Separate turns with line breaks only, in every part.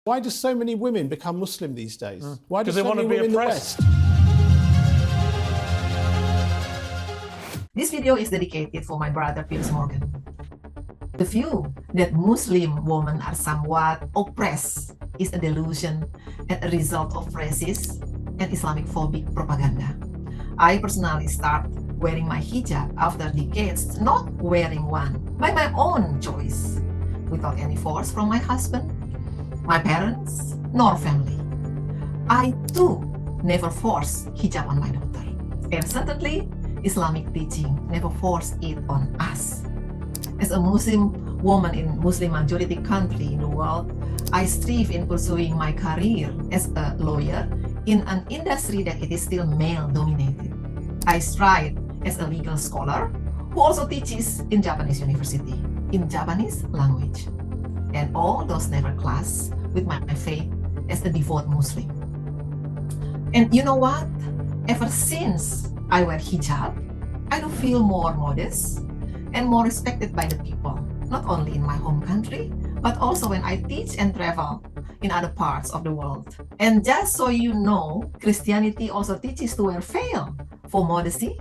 Why do so many women become Muslim these days? Why do
Because they
so
want to
many
be
women in the
oppressed.
West?
This video is dedicated for my brother Piers Morgan. The view that Muslim women are somewhat oppressed is a delusion and a result of racist and Islamophobic propaganda. I personally started wearing my hijab after decades not wearing one by my own choice, without any force from my husband, my parents, nor family. I too never forced hijab on my daughter, and certainly Islamic teaching never forced it on us. As a Muslim woman in Muslim majority country in the world, I strive in pursuing my career as a lawyer in an industry that it is still male dominated. I strive as a legal scholar who also teaches in Japanese university in Japanese language, and all those never clash with my faith as a devout Muslim. And you know what? Ever since I wear hijab, I do feel more modest and more respected by the people, not only in my home country, but also when I teach and travel in other parts of the world. And just so you know, Christianity also teaches to wear veil for modesty.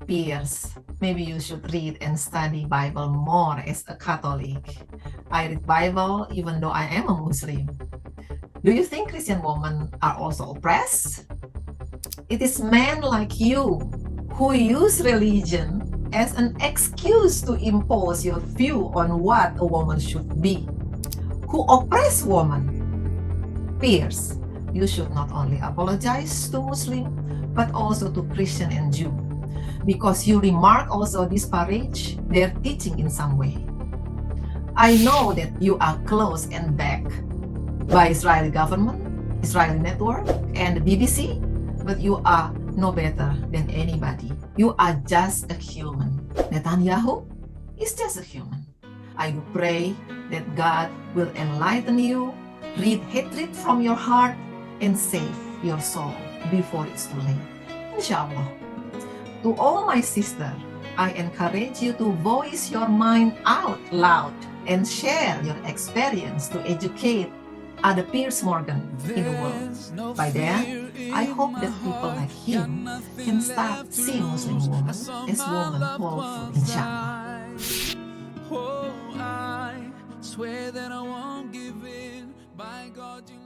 Piers, maybe you should read and study Bible more as a Catholic. I read Bible even though I am a Muslim. Do you think Christian women are also oppressed? It is men like you who use religion as an excuse to impose your view on what a woman should be, who oppress women. Piers, you should not only apologize to Muslim, but also to Christian and Jew, because you remark also disparage their teaching in some way. I know that you are close and backed by Israeli government, Israeli network, and the BBC, but you are no better than anybody. You are just a human. Netanyahu is just a human. I do pray that God will enlighten you, rid hatred from your heart, and save your soul before it's too late. Inshallah. To all my sisters, I encourage you to voice your mind out loud and share your experience to educate other Piers Morgan in the world. By then, I hope that people like him can start seeing Muslim women as women powerful, inshallah.
Oh, I swear that I won't give in. By God, you